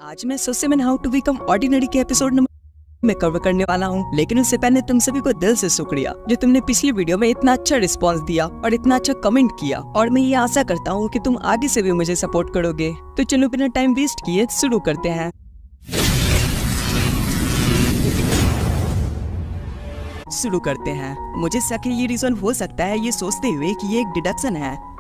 आज मैं सोसेमन how to become ordinary के एपिसोड नंबर में कवर करने वाला हूँ, लेकिन उससे पहले तुम सभी को दिल से शुक्रिया जो तुमने पिछली वीडियो में इतना अच्छा रिस्पांस दिया और इतना अच्छा कमेंट किया, और मैं ये आशा करता हूँ कि तुम आगे से भी मुझे सपोर्ट करोगे। तो चलो बिना टाइम वेस्ट किए शुरू करते हैं। मुझे शक है ये रीजन हो सकता है ये सोचते हुए कि ये एक डिडक्शन है।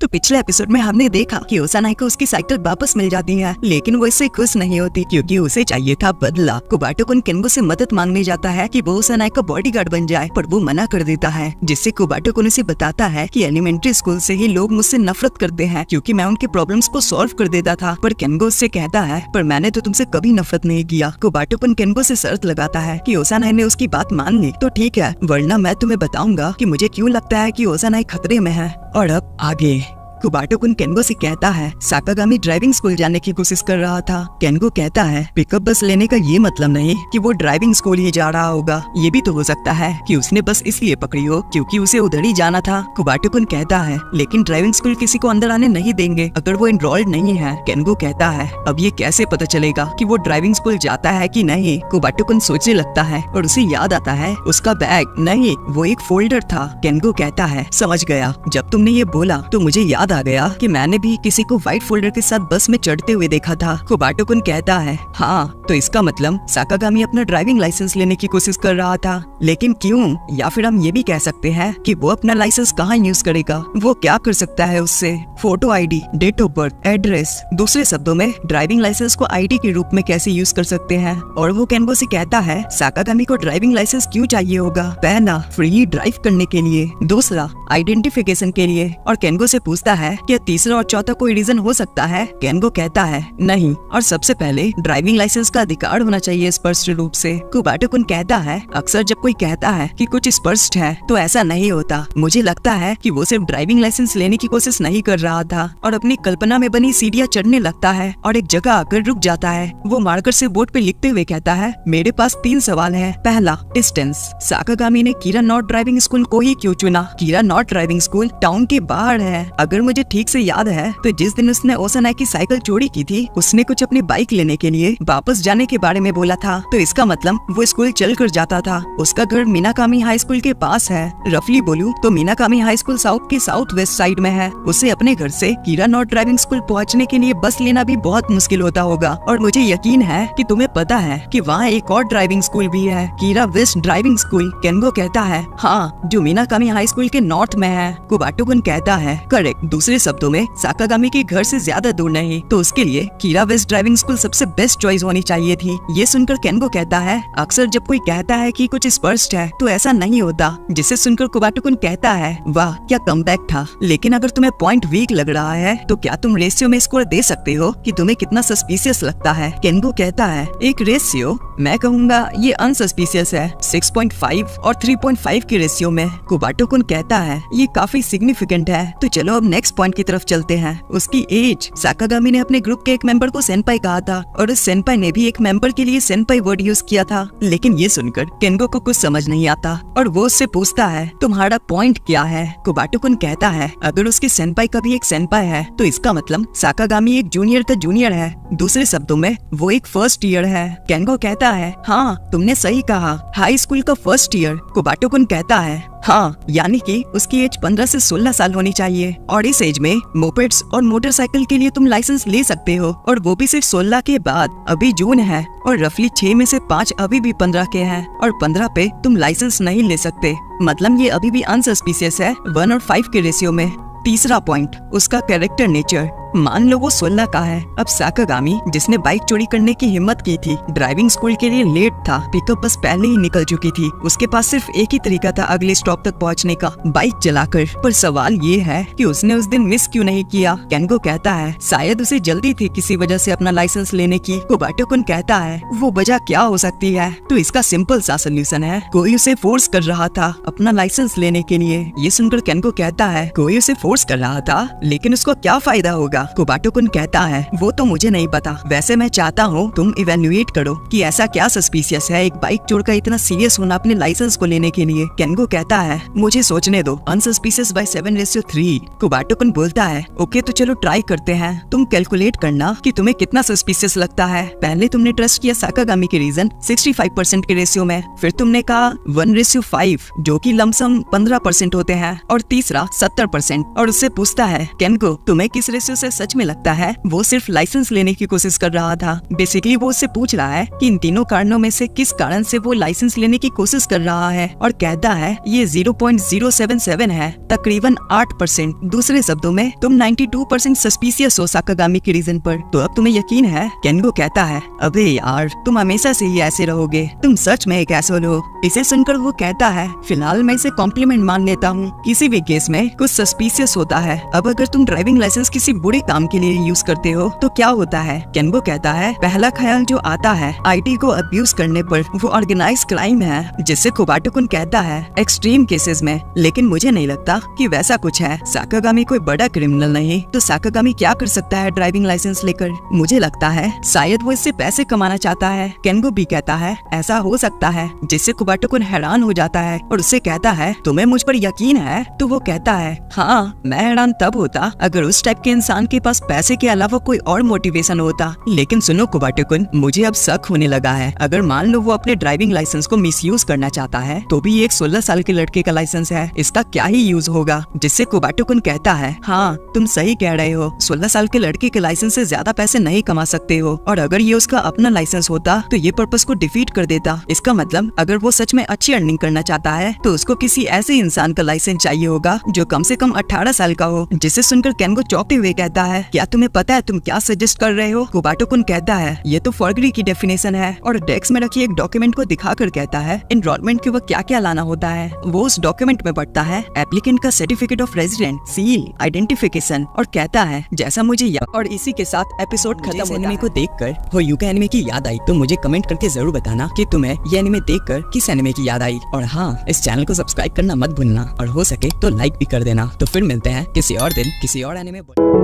तो पिछले एपिसोड में हमने देखा कि ओसानाई को उसकी साइकिल वापस मिल जाती है, लेकिन वो इससे खुश नहीं होती क्योंकि उसे चाहिए था बदला। कुबाटो-कुन केंगो से मदद मांगने जाता है कि वो ओसानाई का बॉडीगार्ड बन जाए, पर वो मना कर देता है, जिससे कुबाटो-कुन उसे बताता है कि एलिमेंट्री स्कूल से ही लोग मुझसे नफरत करते हैं क्योंकि मैं उनके प्रॉब्लम्स को सॉल्व कर देता था। पर केंगो उससे कहता है, पर मैंने तो तुमसे कभी नफरत नहीं किया। कुबाटो-कुन केंगो से शर्त लगाता है कि ओसानाई ने उसकी बात मान ली तो ठीक है, वरना मैं तुम्हें बताऊंगा कि मुझे क्यों लगता है कि ओसानाई खतरे में है। और अब आगे कुबाटो-कुन केंगो से कहता है साकागामी ड्राइविंग स्कूल जाने की कोशिश कर रहा था। केंगो कहता है पिकअप बस लेने का ये मतलब नहीं कि वो ड्राइविंग स्कूल ही जा रहा होगा, ये भी तो हो सकता है कि उसने बस इसलिए पकड़ी हो क्योंकि उसे उधर ही जाना था। कुबाटो-कुन कहता है लेकिन ड्राइविंग स्कूल किसी को अंदर आने नहीं देंगे अगर वो एनरोल्ड नहीं है। केंगो कहता है अब ये कैसे पता चलेगा कि वो ड्राइविंग स्कूल जाता है कि नहीं। कुबाटो-कुन सोचने लगता है और उसे याद आता है उसका बैग नहीं, वो एक फोल्डर था। केंगो कहता है समझ गया, जब तुमने ये बोला तो मुझे याद आ गया कि मैंने भी किसी को व्हाइट फोल्डर के साथ बस में चढ़ते हुए देखा था। कुबाटो-कुन कहता है हाँ, तो इसका मतलब साकागामी अपना ड्राइविंग लाइसेंस लेने की कोशिश कर रहा था, लेकिन क्यों? या फिर हम ये भी कह सकते हैं कि वो अपना लाइसेंस कहाँ यूज करेगा, वो क्या कर सकता है उससे? Photo ID, date of birth, address, दूसरे शब्दों में ड्राइविंग लाइसेंस को आईडी के रूप में कैसे यूज कर सकते हैं। और वो केंगो से कहता है साकागामी को ड्राइविंग लाइसेंस क्यों चाहिए होगा? पहला, फ्री ड्राइव करने के लिए, दूसरा आइडेंटिफिकेशन के लिए। और केंगो से पूछता है क्या तीसरा और चौथा कोई रीजन हो सकता है? केंगो कहता है नहीं, और सबसे पहले ड्राइविंग लाइसेंस का अधिकार होना चाहिए स्पष्ट रूप से। कुबाटो-कुन कहता है अक्सर जब कोई कहता है कि कुछ स्पष्ट है तो ऐसा नहीं होता। मुझे लगता है कि वो सिर्फ ड्राइविंग लाइसेंस लेने की कोशिश नहीं कर रहा था और अपनी कल्पना में बनी सीढ़ियां चढ़ने लगता है और एक जगह आकर रुक जाता है। वो मार्कर से बोर्ड पे लिखते हुए कहता है मेरे पास 3 सवाल है। पहला, डिस्टेंस, साकागामी ने कीरा नॉट ड्राइविंग स्कूल को ही क्यों चुना? कीरा नॉट ड्राइविंग स्कूल टाउन के बाहर है। अगर मुझे ठीक से याद है तो जिस दिन उसने ओसानाई की साइकिल चोरी की थी उसने कुछ अपनी बाइक लेने के लिए वापस जाने के बारे में बोला था, तो इसका मतलब वो स्कूल चल कर जाता था। उसका घर मीनाकामी हाई स्कूल के पास है। रफली बोलूं तो मीनाकामी हाई स्कूल साउथ के साउथ वेस्ट साइड में है। उसे अपने घर से कीरा नॉट ड्राइविंग स्कूल पहुंचने के लिए बस लेना भी बहुत मुश्किल होता होगा, और मुझे यकीन है कि तुम्हें पता है कि वहाँ एक और ड्राइविंग स्कूल भी है, कीरा वेस्ट ड्राइविंग स्कूल। केंगो कहता है हाँ, जो मीनाकामी हाई स्कूल के नॉर्थ में है। कुबाटो-कुन कहता है करेक्ट, दूसरे शब्दों में साकागामी के घर से ज्यादा दूर नहीं, तो उसके लिए कीरा वेस्ट ड्राइविंग स्कूल सबसे बेस्ट चॉइस होनी चाहिए थी। ये सुनकर केंगो कहता है अक्सर जब कोई कहता है कि कुछ स्पष्ट है तो ऐसा नहीं होता, जिसे सुनकर कुबाटो-कुन कहता है वाह क्या कमबैक था। लेकिन अगर तुम्हें पॉइंट वीक लग रहा है तो क्या तुम रेशियो में स्कोर दे सकते हो कि तुम्हें कितना सस्पिशियस लगता है? केंगो कहता है एक रेशियो, मैं कहूँगा ये अनसस्पिशियस है, 6.5 और 3.5 के रेशियो में। कुबाटो-कुन कहता है ये काफी सिग्निफिकेंट है। तो चलो अब नेक्स्ट पॉइंट की तरफ चलते हैं, उसकी एज। साकागामी ने अपने ग्रुप के एक मेंबर को सेनपाई कहा था और उस सेनपाई ने भी एक मेंबर के लिए सेनपाई वर्ड यूज किया था, लेकिन ये सुनकर केंगो को कुछ समझ नहीं आता और वो उससे पूछता है तुम्हारा पॉइंट क्या है? कुबाटो-कुन कहता है अगर उसके सेनपाई का भी एक सेनपाई है तो इसका मतलब साकागामी एक जूनियर का जूनियर है, दूसरे शब्दों में वो एक फर्स्ट ईयर है। केंगो कहता है हाँ तुमने सही कहा, हाई स्कूल का फर्स्ट ईयर। कुबाटो-कुन कहता है हाँ, यानी कि उसकी एज 15 से 16 साल होनी चाहिए, और इस एज में मोपेड्स और मोटरसाइकिल के लिए तुम लाइसेंस ले सकते हो, और वो भी सिर्फ 16 के बाद। अभी जून है और रफली 6 में से 5 अभी भी 15 के हैं, और 15 पे तुम लाइसेंस नहीं ले सकते, मतलब ये अभी भी अनसस्पिशियस है 1 और 5 के रेशियो में। तीसरा पॉइंट, उसका कैरेक्टर नेचर। मान लो वो 16 का है। अब साकागामी जिसने बाइक चोरी करने की हिम्मत की थी ड्राइविंग स्कूल के लिए लेट था, पिकअप बस पहले ही निकल चुकी थी, उसके पास सिर्फ एक ही तरीका था अगले स्टॉप तक पहुंचने का, बाइक चलाकर। पर सवाल ये है कि उसने उस दिन मिस क्यों नहीं किया? केंगो कहता है शायद उसे जल्दी थी किसी वजह से अपना लाइसेंस लेने की। कुबाटो-कुन कहता है वो वजह क्या हो सकती है? तो इसका सिंपल सा सोल्यूशन है, कोई उसे फोर्स कर रहा था अपना लाइसेंस लेने के लिए। ये सुनकर केंगो कहता है कोई उसे फोर्स कर रहा था, लेकिन उसको क्या फायदा होगा? कुबाटो-कुन कहता है वो तो मुझे नहीं पता, वैसे मैं चाहता हूँ तुम इवेल्युएट करो कि ऐसा क्या सस्पिशियस है एक बाइक चोर का इतना सीरियस होना अपने लाइसेंस को लेने के लिए। केंगो कहता है मुझे सोचने दो, अनसस्पिशियस बाय 7:3। कुबाटो-कुन बोलता है ओके तो चलो ट्राई करते हैं, तुम कैलकुलेट करना कि तुम्हें कितना सस्पिशियस लगता है। पहले तुमने ट्रस्ट किया साकागामी के रीजन 65% के रेशियो में, फिर तुमने कहा 1:5 जो कि लमसम 15% होते हैं, और तीसरा 70%। और उससे पूछता है केंगो तुम्हें किस रेशियो से सच में लगता है वो सिर्फ लाइसेंस लेने की कोशिश कर रहा था। बेसिकली वो उससे पूछ रहा है कि इन तीनों कारणों में से किस कारण से वो लाइसेंस लेने की कोशिश कर रहा है, और कहता है ये 0.077 है, तकरीबन 8%। दूसरे शब्दों में तुम 92% सस्पिशियस हो साकागामी के रीजन पर, तो अब तुम्हें यकीन है? केंगो कहता है अबे यार तुम हमेशा से ही ऐसे रहोगे, तुम सच में एक एसोल हो। इसे सुनकर वो कहता है फिलहाल मैं इसे कॉम्प्लीमेंट मान लेता हूँ, किसी भी केस में कुछ सस्पिशियस होता है। अब अगर तुम ड्राइविंग लाइसेंस किसी बुरे काम के लिए यूज करते हो तो क्या होता है? केंगो कहता है पहला ख्याल जो आता है आईटी को अब्यूज करने पर, वो ऑर्गेनाइज क्राइम है, जिससे कुबाटो-कुन कहता है एक्सट्रीम केसेस में, लेकिन मुझे नहीं लगता कि वैसा कुछ है। साकागामी कोई बड़ा क्रिमिनल नहीं, तो साकागामी क्या कर सकता है ड्राइविंग लाइसेंस लेकर? मुझे लगता है शायद वो इससे पैसे कमाना चाहता है। केंगो भी कहता है ऐसा हो सकता है, जिससे कुबाटो-कुन हैरान हो जाता है और उससे कहता है तुम्हें मुझ पर यकीन है? तो वो कहता है हाँ, मैं हैरान तब होता अगर उस टाइप के इंसान के पास पैसे के अलावा कोई और मोटिवेशन होता। लेकिन सुनो कुबाटो-कुन, मुझे अब शक होने लगा है, अगर मान लो वो अपने ड्राइविंग लाइसेंस को मिसयूज करना चाहता है तो भी एक 16 साल के लड़के का लाइसेंस है, इसका क्या ही यूज होगा? जिससे कुबाटो-कुन कहता है हाँ तुम सही कह रहे हो, 16 साल के लड़के के लाइसेंस से ज्यादा पैसे नहीं कमा सकते हो, और अगर ये उसका अपना लाइसेंस होता तो ये पर्पस को डिफीट कर देता। इसका मतलब अगर वो सच में अच्छी अर्निंग करना चाहता है तो उसको किसी ऐसे इंसान का लाइसेंस चाहिए होगा जो कम से कम 18 साल का हो। जिसे सुनकर केंगो चौंकते हुए कहता है क्या तुम्हें पता है तुम क्या सजेस्ट कर रहे हो? कुबाटो-कुन कहता है ये तो फॉर्जरी की डेफिनेशन है, और डेस्क में रखी एक डॉक्यूमेंट को दिखाकर कहता है एनरोलमेंट के वक्त क्या क्या लाना होता है। वो उस डॉक्यूमेंट में पढ़ता है एप्लीकेंट का certificate of resident, seal, identification, और कहता है जैसा मुझे याद। और इसी के साथ एपिसोड खत्म होता है। एनिमे को देखकर होयुका एनिमे की याद आई तो मुझे कमेंट करके जरूर बताना कि तुम्हें ये एनिमे देखकर किस एनिमे की याद आई। और हाँ, इस चैनल को सब्सक्राइब करना मत भूलना, और हो सके तो लाइक भी कर देना। तो फिर मिलते हैं किसी और दिन किसी और एनिमे।